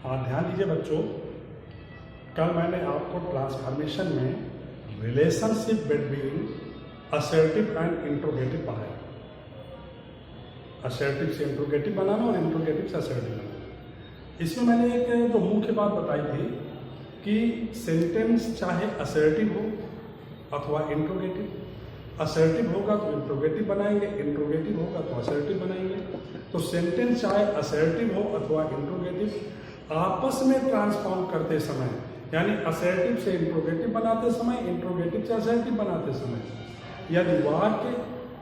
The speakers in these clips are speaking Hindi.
ध्यान दीजिए बच्चों, कल मैंने आपको ट्रांसफॉर्मेशन में relationship between assertive and interrogative पढ़ाया। असर्टिव से इंट्रोगेटिव बनाना और इंट्रोगेटिव से असर्टिव बनाना। इसमें मैंने एक जो मुख्य बात बताई थी कि सेंटेंस चाहे असर्टिव हो अथवा इंट्रोगेटिव, असर्टिव होगा तो इंट्रोगेटिव बनाएंगे, इंट्रोगेटिव होगा तो असर्टिव बनाएंगे। तो सेंटेंस चाहे असर्टिव हो अथवा इंट्रोगेटिव, आपस में ट्रांसफॉर्म करते समय, यानी असर्टिव से इंट्रोगेटिव बनाते समय, इंट्रोगेटिव से असर्टिव बनाते समय, यदि वाक्य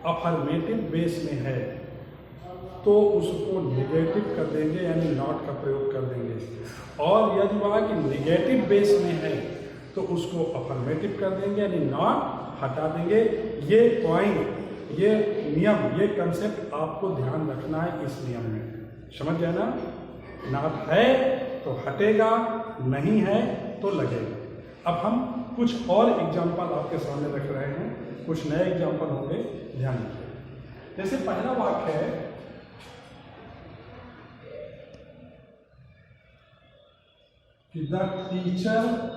अफर्मेटिव बेस में है तो उसको निगेटिव कर देंगे, यानी नॉट का प्रयोग कर देंगे। और यदि वाक्य निगेटिव बेस में है तो उसको अफर्मेटिव कर देंगे, यानी नॉट हटा देंगे। ये पॉइंट, ये नियम, ये कंसेप्ट आपको ध्यान रखना है इस नियम में। समझ गए ना? नॉट है तो हटेगा, नहीं है तो लगेगा। अब हम कुछ और एग्जाम्पल आपके सामने रख रहे हैं, कुछ नए एग्जाम्पल होंगे, ध्यान दीजिए। जैसे पहला वाक्य है कि the teacher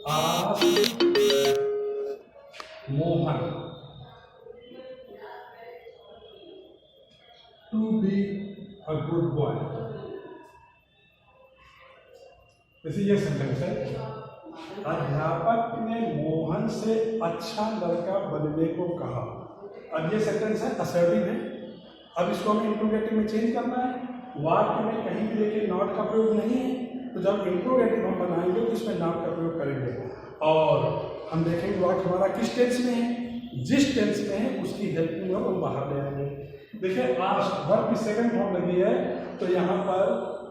asked Mohan to be a good boy। जैसे ये सेंटेंस है, अध्यापक ने मोहन से अच्छा लड़का बनने को कहा। अब ये सेंटेंस है, असर्टिव है। अब इसको हमें इंट्रोगेटिव में चेंज करना है। वाक्य में कहीं भी देखिए नॉट का प्रयोग नहीं है, तो जब इंट्रोगेटिव हम बनाएंगे तो इसमें नॉट का प्रयोग करेंगे। और हम देखेंगे वाक्य हमारा किस टेंस में है, जिस टेंस में है उसकी हेल्पिंग वर्ब हम बाहर ले आएंगे। देखिए आस्क्ड वर्ब की सेकंड फॉर्म लगी है, तो यहाँ पर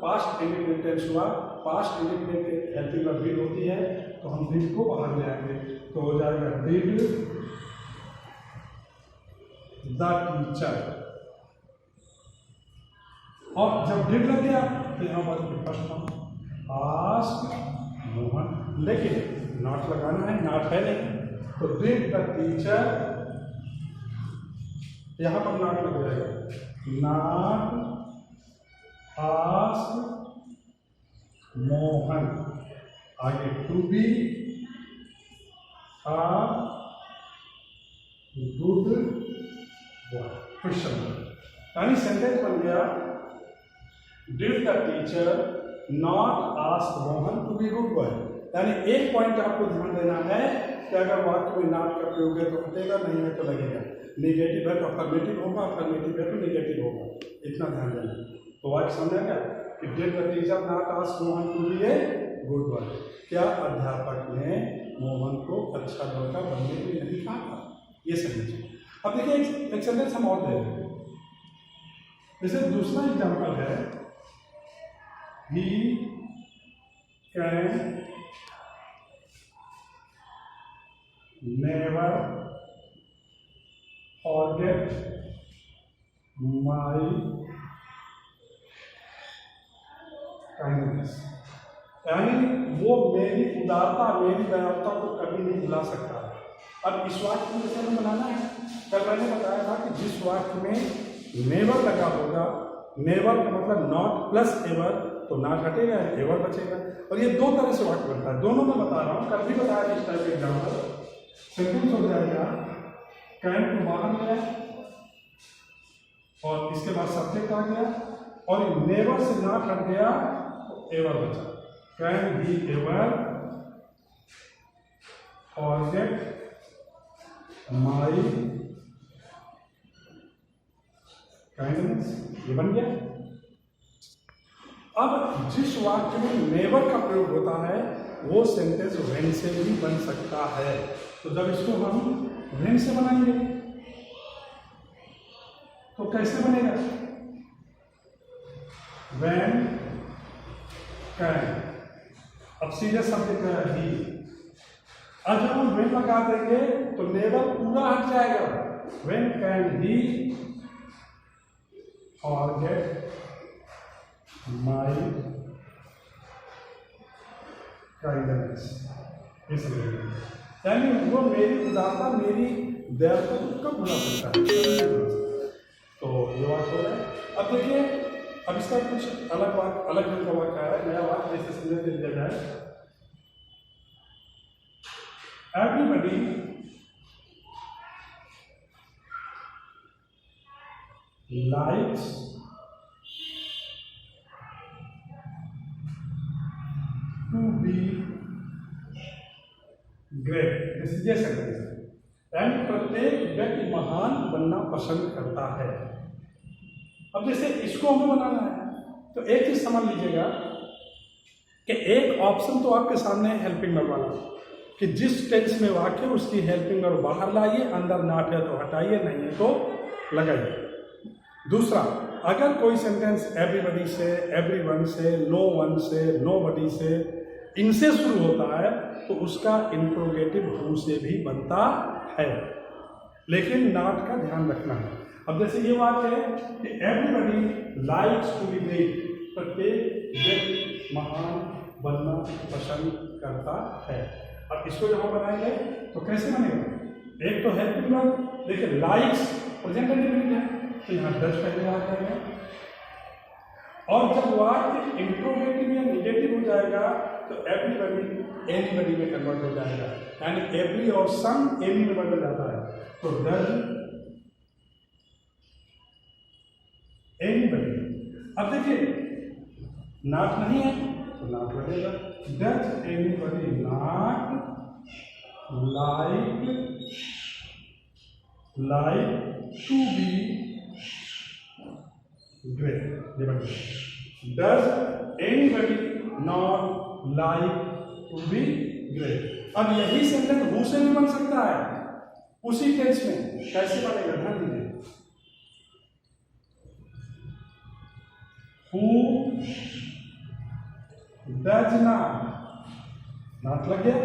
पास्ट इंडिफिनिट टेंस हुआ। Past indefinite helping verb did होती है, तो हम डिड को बाहर ले आएंगे, तो हो जाएगा डिड द टीचर। और जब डिड लग गया तो यहाँ पर फर्स्ट फॉर्म आस्क्ड मोहन, लेकिन नॉट लगाना है, नॉट है नहीं, तो डिड द टीचर, यहां पर नॉट लग जाएगा, नॉट आस्क्ड मोहन, आगे to be a good boy, question. यानी सेंटेंस बन गया did the teacher not ask Mohan to be good boy. यानी एक पॉइंट आपको ध्यान देना है कि अगर वाक्य में नॉट का प्रयोग है तो हटेगा, नहीं है तो लगेगा। निगेटिव है तो अफर्मेटिव होगा, अफर्मेटिव है तो निगेटिव होगा, इतना ध्यान देना। तो वाक्य समझ गया कि did the teacher not ask Mohan to be a good boy. क्या अध्यापक ने मोहन को अच्छा लड़का बनने के लिए नहीं कहा था? ये समझिए। अब देखिए एक सेंटेंस हम और दे रहे हैं। जैसे दूसरा एग्जाम्पल है, he can never forget my kindness। यानी वो मेरी उदारता, मेरी दयालुता को कभी नहीं भुला सकता। अब इस वाक्य को कैसे हमें बनाना है? कल मैंने बताया था कि जिस वाक्य में नेवर लगा होगा, नेवर का मतलब नॉट प्लस एवर, तो नॉट हटेगा, एवर बचेगा। और ये दो तरह से वाक्य बनता है, दोनों में बता रहा हूँ। कल भी बताया इस टाइप के एग्जाम्पल। सेंटेंस हो जाएगा कैन को बाहर गया और इसके बाद सब्जेक्ट आ गया, और नेवर से नॉट हट गया तो एवर बचा। Can he ever forget my kindness, ये बन गया। अब जिस वाक्य में नेवर का प्रयोग होता है वो सेंटेंस व्हेन से भी बन सकता है। तो जब इसको हम व्हेन से बनाएंगे तो कैसे बनेगा? व्हेन कैन, अब सीधे सब्जेक्ट है ही। अब जब हम व्हेन लगा देंगे तो नेवर पूरा हट जाएगा। When can he forget my kindness, ये समझिए। यानी वो मेरी उदारता, मेरी दयालुता को कब भुला सकता है? तो ये बात हो रहा है। अब देखिए अब इसका कुछ अलग ढंग का वाक्य है, नया वाक्य जैसे समझ के दिया जाए। Everybody likes to be great. This is a sentence. यानी प्रत्येक व्यक्ति महान बनना पसंद करता है। अब जैसे इसको हमें बनाना है तो एक चीज समझ लीजिएगा कि एक ऑप्शन तो आपके सामने है हेल्पिंग वर्ब वाला, कि जिस टेंस में वाक्य उसकी हेल्पिंग वर्ब बाहर लाइए, अंदर नॉट है तो हटाइए, नहीं है तो लगाइए। दूसरा, अगर कोई सेंटेंस एवरीबडी से, एवरीवन से, नो वन से, नोबडी से, इनसे शुरू होता है तो उसका इंट्रोगेटिव हु से भी बनता है, लेकिन नॉट का ध्यान रखना है। अब जैसे ये वाक्य है कि everybody likes to be great, प्रत्येक व्यक्ति महान बनना पसंद करता है। अब इसको जब हम बनाएंगे तो कैसे बनेगा? एक तो हेल्पिंग वर्ब, देखिए लाइक्स प्रेजेंट इंडेफिनिट है तो यहाँ डज पहले आ जाएगा, और जब वाक्य इंट्रोगेटिव या निगेटिव हो जाएगा तो एवरीबडी एनीबडी में कन्वर्ट हो जाएगा, यानी एवरी और सम एनी में बदल जाता है। तो डज एनीबडी। अब देखिए नॉट नहीं है तो नॉट लगेगा। Does anybody not like to be great, ये बन गया। Does anybody not like to be great. अब यही सेंटेंस हु से भी बन सकता है उसी टेंस में। कैसे बनेगा ध्यान दीजिए। हु डज नॉट लग गया,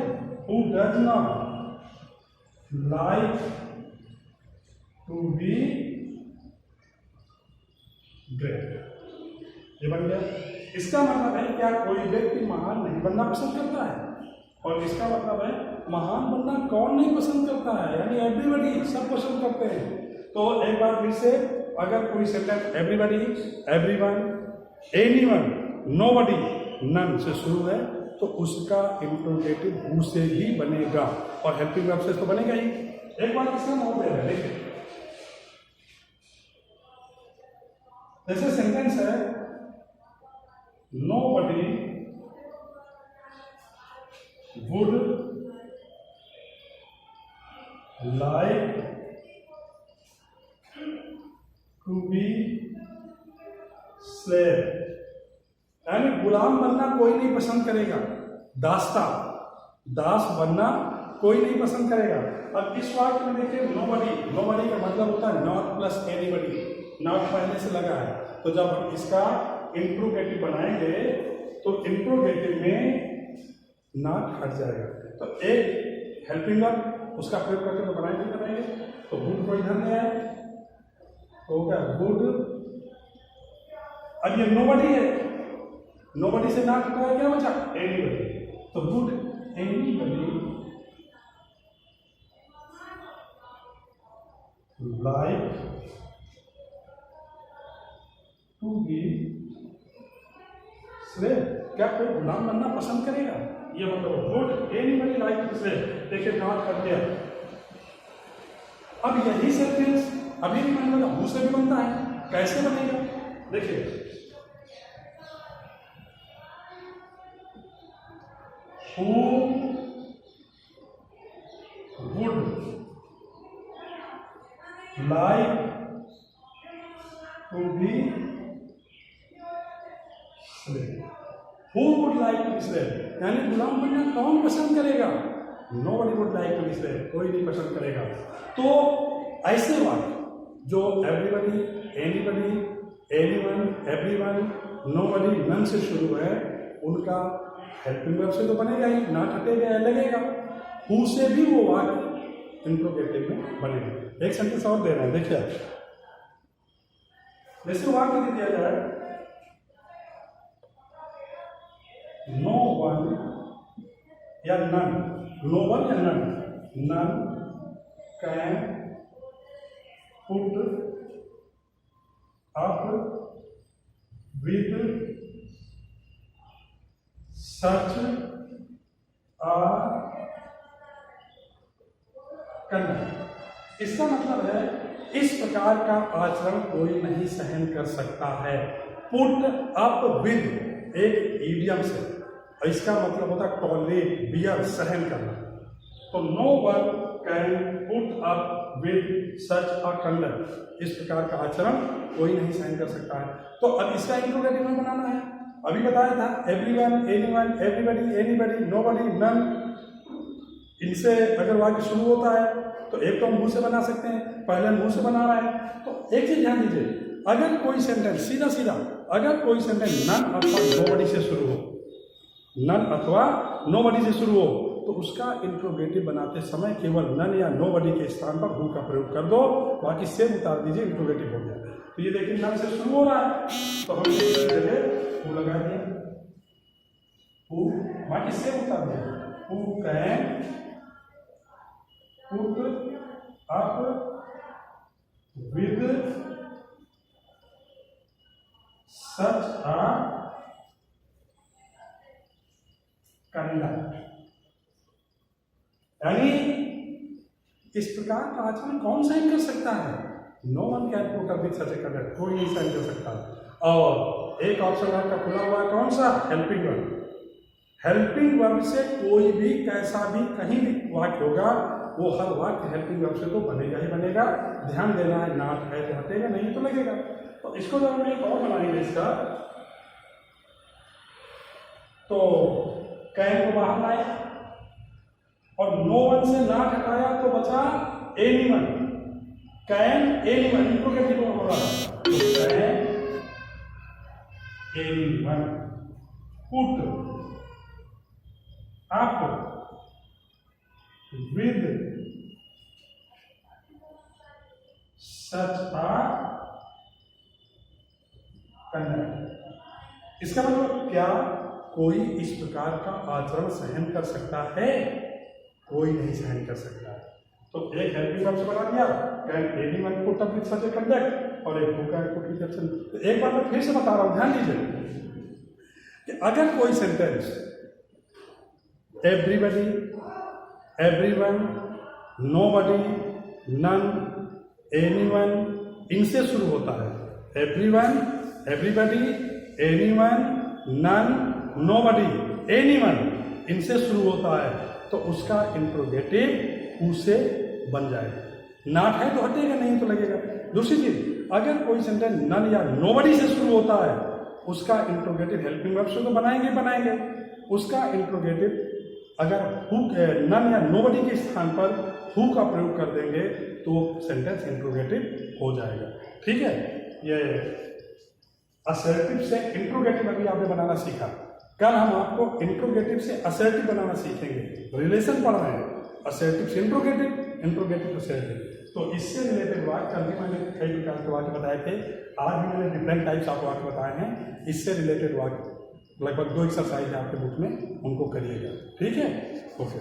who does not like to be great, ये बन गया। इसका मतलब है क्या कोई व्यक्ति महान नहीं बनना पसंद करता है, और इसका मतलब है महान बनना कौन नहीं पसंद करता है, यानी एवरीबडी, सब पसंद करते हैं। तो एक बार फिर से, अगर कोई sentence everybody, everyone, anyone, nobody, none से शुरू है तो उसका इंट्रोगेटिव हु से ही बनेगा, और हेल्पिंग वर्ब से तो बनेगा ही। एक बार इसका नाम दे रहे हैं, देखिए जैसे सेंटेंस है nobody would like to be slave, यानी गुलाम बनना कोई नहीं पसंद करेगा, दास बनना कोई नहीं पसंद करेगा। अब इस वाक्य में देखिए नोबडी का मतलब होता है नॉट प्लस एनीबडी, नॉट पहले से लगा है, तो जब हम इसका इंट्रोगेटिव बनाएंगे तो इंट्रोगेटिव में नॉट हट जाएगा। तो एक हेल्पिंग वर्ब उसका प्रयोग करके तो बनाएंगे। तो वुड को इधर ले आए तो होगा वुड। अब ये नोबडी है, नोबडी से नॉट हटाया, क्या बचा? एनीबडी। तो would anybody like to be slave, क्या कोई गुलाम बनना पसंद करेगा? ये मतलब would anybody like to slave. देखिए नॉट कर दिया। अब यही सेंटेंस अभी भी बनने लगा, हु से भी बनता है। कैसे बनेगा? देखिए who would like to be slave. Who would like to be slave, यानी गुलाम बनना कौन पसंद करेगा? Nobody would like to be slave, कोई नहीं पसंद करेगा। तो ऐसे वाक्य जो everybody, anybody, anyone, everyone, nobody, none से शुरू है उनका हेल्पिंग वर्ब से तो बनेगा ही, नॉट हटेगा या लगेगा। हु से भी वो वाक्य इंट्रोगेटिव में बनेगा। एक सेंटेंस और दे रहे हैं, देखिए जैसे वाक्य दिया जाए नो वन या नन, नो वन या none, none can put up with such a conduct। इसका मतलब है इस प्रकार का आचरण कोई नहीं सहन कर सकता है। पुट अप विद एक इडियम से, इसका मतलब होता है टॉलरेट, बियर, सहन करना। तो no one can put up with such a conduct, इस प्रकार का आचरण कोई नहीं सहन कर सकता है। तो अब इसका इंट्रोगेटिव में बनाना है। अभी बताया था everyone, anyone, everybody, anybody, nobody, none, इनसे अगर वाक्य शुरू होता है तो एक तो हम मुंह से बना सकते हैं, पहले मुंह से बना रहा है। तो एक चीज ध्यान दीजिए, अगर कोई सेंटेंस सीधा सीधा, अगर कोई सेंटेंस नन अथवा नोबडी से शुरू हो, नन अथवा नोबडी से शुरू हो, तो उसका इंट्रोगेटिव बनाते समय केवल नन या नोबडी के स्थान पर हु का प्रयोग कर दो, बाकी से उतार दीजिए, इंट्रोगेटिव हो गया। तो ये देखिए नन से शुरू हो रहा है तो हम हु लगा दिया, हु, बाकी से उतार दिया। Who can put up with such a conduct, यानी इस प्रकार का आचरण कौन साइन कर सकता है? No one can put up with such a conduct, कोई नहीं साइन कर सकता। और एक ऑप्शन आपका खुला हुआ है, कौन सा? Helping verb. हेल्पिंग वर्ब से कोई भी कैसा भी कहीं भी वाक्य होगा, वो हर वाक्य हेल्पिंग वर्ब से तो बनेगा ही बनेगा। ध्यान देना है, नॉट है तो हटेगा, नहीं तो लगेगा। तो इसको जब हम एक और बनाएंगे इसका, तो कैन को बाहर लाए और नो वन से नॉट हटाया तो बचा एनीवन। कैन एनीवन, इंट्रोगेटिव हो रहा है, तो can anyone put up with such a conduct। इसका मतलब क्या कोई इस प्रकार का आचरण सहन कर सकता है? कोई नहीं सहन कर सकता। तो एक हेल्पिंग वर्ब से बना दिया can anyone put up with such a conduct, और एक who can put with action. तो एक बार मैं फिर से बता रहा हूं, ध्यान दीजिए कि अगर कोई sentence everybody, everyone, nobody, none, anyone, इनसे शुरू होता है। Everyone, everybody, anyone, none, nobody, anyone, इनसे शुरू होता है, तो उसका इंट्रोगेटिव हु से बन जाएगा। नॉट है तो हटेगा, नहीं तो लगेगा। दूसरी चीज, अगर कोई सेंटेंस नन या नोबडी से शुरू होता है, उसका इंट्रोगेटिव हेल्पिंग वर्ब से तो बनाएंगे, उसका इंट्रोगेटिव अगर हु, नन या नोबडी के स्थान पर हु का प्रयोग कर देंगे तो सेंटेंस इंट्रोगेटिव हो जाएगा। ठीक है, ये असर्टिव से इंट्रोगेटिव अभी आपने बनाना सीखा। कल हम आपको इंट्रोगेटिव से असर्टिव बनाना सीखेंगे। रिलेशन पढ़ रहे हैं, असर्टिव से इंट्रोगेटिव, इंट्रोगेटिव असर्टिव। तो इससे रिलेटेड वाक्य कल भी मैंने कई प्रकार के वाक्य बताए थे, आज भी मैंने डिफरेंट टाइप्स आपको वाक्य बताए हैं। इससे रिलेटेड वाक्य लगभग 2 एक्सरसाइज है आपके बुक में, उनको करिएगा। ठीक है, ओके।